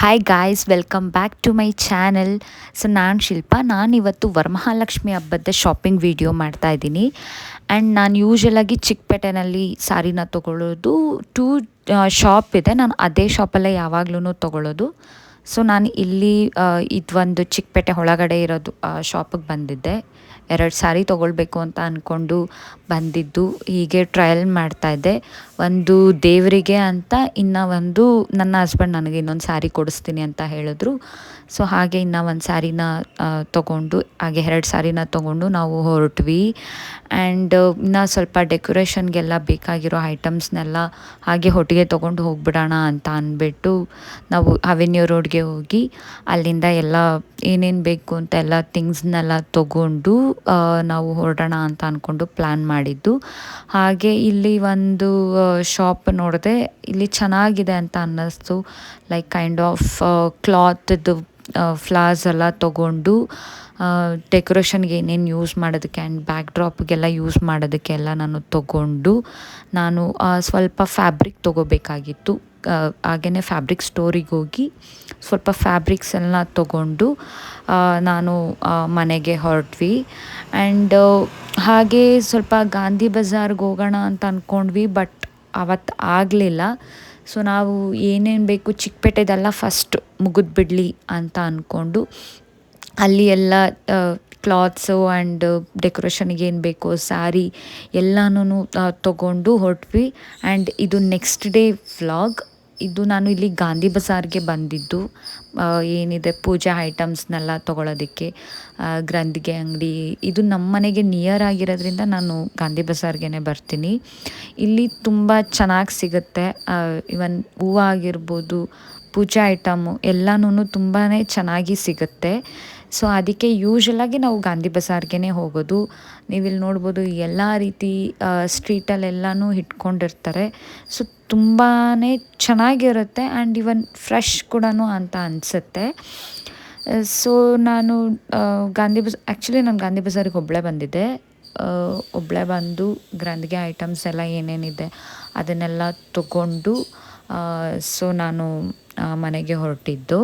Hi guys, welcome back to my channel. So ನಾನು ಶಿಲ್ಪ. ನಾನಿವತ್ತು ವರಮಹಾಲಕ್ಷ್ಮಿ ಹಬ್ಬದ ಶಾಪಿಂಗ್ ವಿಡಿಯೋ ಮಾಡ್ತಾ ಇದ್ದೀನಿ. ಆ್ಯಂಡ್ ನಾನು ಯೂಶ್ವಲಾಗಿ ಚಿಕ್ಕಪೇಟೆನಲ್ಲಿ ಸಾರಿನ ತೊಗೊಳ್ಳೋದು. ಟೂ ಶಾಪ್ ಇದೆ, ನಾನು ಅದೇ ಶಾಪಲ್ಲೇ ಯಾವಾಗ್ಲೂ ತೊಗೊಳ್ಳೋದು. ಸೊ ನಾನು ಇಲ್ಲಿ ಇದೊಂದು ಚಿಕ್ಕಪೇಟೆ ಒಳಗಡೆ ಇರೋದು ಶಾಪಿಗೆ ಬಂದಿದ್ದೆ. 2 ಸಾರಿ ತೊಗೊಳ್ಬೇಕು ಅಂತ ಅಂದ್ಕೊಂಡು ಬಂದಿದ್ದು. ಹೀಗೆ ಟ್ರಯಲ್ ಮಾಡ್ತಾಯಿದ್ದೆ. ಒಂದು ದೇವರಿಗೆ ಅಂತ, ಇನ್ನು ಒಂದು ನನ್ನ ಹಸ್ಬೆಂಡ್ ನನಗೆ ಇನ್ನೊಂದು ಸ್ಯಾರಿ ಕೊಡಿಸ್ತೀನಿ ಅಂತ ಹೇಳಿದ್ರು. ಸೊ ಹಾಗೆ ಇನ್ನು ಒಂದು ಸ್ಯಾರಿನ ತೊಗೊಂಡು, ಹಾಗೆ 2 ಸ್ಯಾರಿನ ತೊಗೊಂಡು ನಾವು ಹೊರಟ್ವಿ. ಆ್ಯಂಡ್ ಇನ್ನು ಸ್ವಲ್ಪ ಡೆಕೋರೇಷನ್ಗೆಲ್ಲ ಬೇಕಾಗಿರೋ ಐಟಮ್ಸ್ನೆಲ್ಲ ಹಾಗೆ ಒಟ್ಟಿಗೆ ತೊಗೊಂಡು ಹೋಗ್ಬಿಡೋಣ ಅಂತ ಅಂದ್ಬಿಟ್ಟು ನಾವು ಅವೆನ್ಯೂ ರೋಡ್ಗೆ ಹೋಗಿ ಅಲ್ಲಿಂದ ಎಲ್ಲ ಏನೇನು ಬೇಕು ಅಂತ ಎಲ್ಲ ಥಿಂಗ್ಸ್ನೆಲ್ಲ ತೊಗೊಂಡು ನಾವು ಹೊರಡೋಣ ಅಂತ ಅಂದ್ಕೊಂಡು ಪ್ಲ್ಯಾನ್ ಮಾಡಿದ್ದು. ಹಾಗೆ ಇಲ್ಲಿ ಒಂದು ಶಾಪ್ ನೋಡಿದೆ, ಇಲ್ಲಿ ಚೆನ್ನಾಗಿದೆ ಅಂತ ಅನ್ನಿಸ್ತು. ಲೈಕ್ ಕೈಂಡ್ ಆಫ್ ಕ್ಲಾತ್ದು ಫ್ಲವರ್ಸ್ ಎಲ್ಲ ತೊಗೊಂಡು ಡೆಕೋರೇಷನ್ಗೆ ಏನೇನು ಯೂಸ್ ಮಾಡೋದಕ್ಕೆ ಆ್ಯಂಡ್ ಬ್ಯಾಕ್ ಡ್ರಾಪ್ಗೆಲ್ಲ ಯೂಸ್ ಮಾಡೋದಕ್ಕೆಲ್ಲ ನಾನು ತೊಗೊಂಡು, ನಾನು ಸ್ವಲ್ಪ ಫ್ಯಾಬ್ರಿಕ್ ತೊಗೋಬೇಕಾಗಿತ್ತು. ಹಾಗೆಯೇ ಫ್ಯಾಬ್ರಿಕ್ ಸ್ಟೋರಿಗೆ ಹೋಗಿ ಸ್ವಲ್ಪ ಫ್ಯಾಬ್ರಿಕ್ಸ್ ಎಲ್ಲ ತೊಗೊಂಡು ನಾನು ಮನೆಗೆ ಹೊರಟ್ವಿ. ಆ್ಯಂಡ್ ಹಾಗೆ ಸ್ವಲ್ಪ ಗಾಂಧಿ ಬಜಾರ್ಗೆ ಹೋಗೋಣ ಅಂತ ಅಂದ್ಕೊಂಡ್ವಿ, ಬಟ್ ಅವತ್ತು ಆಗಲಿಲ್ಲ. ಸೊ ನಾವು ಏನೇನು ಬೇಕು ಚಿಕ್ಕಪೇಟೆದೆಲ್ಲ ಫಸ್ಟ್ ಮುಗಿದ್ಬಿಡಲಿ ಅಂತ ಅಂದ್ಕೊಂಡು ಅಲ್ಲಿ ಎಲ್ಲ ಕ್ಲಾತ್ಸು ಆ್ಯಂಡ್ ಡೆಕೋರೇಷನ್ಗೆ ಏನು ಬೇಕೋ ಸ್ಯಾರಿ ಎಲ್ಲನೂ ತೊಗೊಂಡು ಹೊರಟ್ವಿ. ಆ್ಯಂಡ್ ಇದು ನೆಕ್ಸ್ಟ್ ಡೇ ವ್ಲಾಗ್. ಇದು ನಾನು ಇಲ್ಲಿ ಗಾಂಧಿ ಬಜಾರ್ಗೆ ಬಂದಿದ್ದು, ಏನಿದೆ ಪೂಜಾ ಐಟಮ್ಸ್ನೆಲ್ಲ ತೊಗೊಳೋದಕ್ಕೆ. ಗ್ರಂಥಿಗೆ ಅಂಗಡಿ ಇದು ನಮ್ಮ ಮನೆಗೆ ನಿಯರ್ ಆಗಿರೋದ್ರಿಂದ ನಾನು ಗಾಂಧಿ ಬಜಾರ್ಗೆ ಬರ್ತೀನಿ. ಇಲ್ಲಿ ತುಂಬ ಚೆನ್ನಾಗಿ ಸಿಗುತ್ತೆ. ಇವನ್ ಹೂವು ಆಗಿರ್ಬೋದು, ಪೂಜಾ ಐಟಮು ಎಲ್ಲನೂ ತುಂಬಾ ಚೆನ್ನಾಗಿ ಸಿಗುತ್ತೆ. ಸೊ ಅದಕ್ಕೆ ಯೂಶ್ವಲಾಗಿ ನಾವು ಗಾಂಧಿ ಬಜಾರ್ಗೆ ಹೋಗೋದು. ನೀವಿಲ್ಲಿ ನೋಡ್ಬೋದು, ಎಲ್ಲ ರೀತಿ ಸ್ಟ್ರೀಟಲ್ಲೆಲ್ಲನೂ ಇಟ್ಕೊಂಡಿರ್ತಾರೆ. ಸೊ ತುಂಬಾ ಚೆನ್ನಾಗಿರುತ್ತೆ ಆ್ಯಂಡ್ ಇವನ್ ಫ್ರೆಶ್ ಕೂಡ ಅಂತ ಅನಿಸುತ್ತೆ. ಸೊ ನಾನು ಆ್ಯಕ್ಚುಲಿ ನಾನು ಗಾಂಧಿ ಬಜಾರಿಗೆ ಒಬ್ಬಳೇ ಬಂದಿದ್ದೆ. ಒಬ್ಬಳೇ ಬಂದು ಗ್ರಂಥಿಗೆ ಐಟಮ್ಸ್ ಎಲ್ಲ ಏನೇನಿದೆ ಅದನ್ನೆಲ್ಲ ತಗೊಂಡು ಸೊ ನಾನು ಮನೆಗೆ ಹೊರಟಿದ್ದು.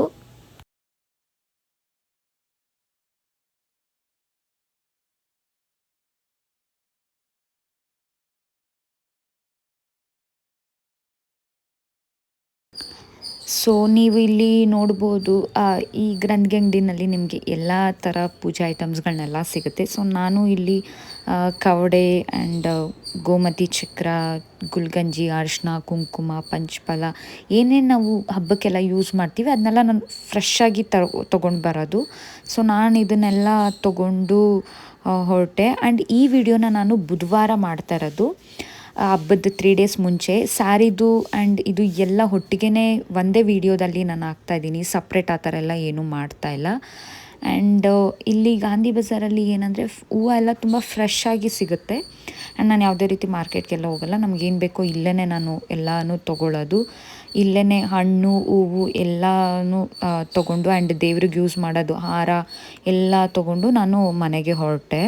ಸೊ ನೀವು ಇಲ್ಲಿ ನೋಡ್ಬೋದು, ಈ ಗ್ರಂಥಿಗೆ ಅಂಗಡಿನಲ್ಲಿ ನಿಮಗೆ ಎಲ್ಲ ಥರ ಪೂಜಾ ಐಟಮ್ಸ್ಗಳನ್ನೆಲ್ಲ ಸಿಗುತ್ತೆ. ಸೊ ನಾನು ಇಲ್ಲಿ ಕವಡೆ ಆ್ಯಂಡ್ ಗೋಮತಿ ಚಕ್ರ, ಗುಲ್ಗಂಜಿ, ಅರಿಶಿನ, ಕುಂಕುಮ, ಪಂಚಫಲ ಏನೇನು ನಾವು ಹಬ್ಬಕ್ಕೆಲ್ಲ ಯೂಸ್ ಮಾಡ್ತೀವಿ ಅದನ್ನೆಲ್ಲ ನಾನು ಫ್ರೆಶ್ಶಾಗಿ ತೊಗೊಂಡು ಬರೋದು. ಸೊ ನಾನು ಇದನ್ನೆಲ್ಲ ತೊಗೊಂಡು ಹೊರಟೆ. ಆ್ಯಂಡ್ ಈ ವಿಡಿಯೋನ ನಾನು ಬುಧವಾರ ಮಾಡ್ತಾ ಇರೋದು, ಹಬ್ಬದ 3 ಡೇಸ್ ಮುಂಚೆ. ಸ್ಯಾರಿದು ಆ್ಯಂಡ್ ಇದು ಎಲ್ಲ ಒಟ್ಟಿಗೆ ಒಂದೇ ವೀಡಿಯೋದಲ್ಲಿ ನಾನು ಹಾಕ್ತಾಯಿದ್ದೀನಿ, ಸಪ್ರೇಟ್ ಆ ಥರ ಎಲ್ಲ ಏನೂ ಮಾಡ್ತಾಯಿಲ್ಲ. ಆ್ಯಂಡ್ ಇಲ್ಲಿ ಗಾಂಧಿ ಬಜಾರಲ್ಲಿ ಏನಂದರೆ ಹೂವು ಎಲ್ಲ ತುಂಬ ಫ್ರೆಶ್ಶಾಗಿ ಸಿಗುತ್ತೆ. ಆ್ಯಂಡ್ ನಾನು ಯಾವುದೇ ರೀತಿ ಮಾರ್ಕೆಟ್ಗೆಲ್ಲ ಹೋಗಲ್ಲ, ನಮಗೇನು ಬೇಕೋ ಇಲ್ಲೇ ನಾನು ಎಲ್ಲನೂ ತೊಗೊಳ್ಳೋದು. ಇಲ್ಲೇ ಹಣ್ಣು ಹೂವು ಎಲ್ಲನೂ ತೊಗೊಂಡು ಆ್ಯಂಡ್ ದೇವ್ರಿಗೆ ಯೂಸ್ ಮಾಡೋದು ಹಾರ ಎಲ್ಲ ತೊಗೊಂಡು ನಾನು ಮನೆಗೆ ಹೊರಟೆ.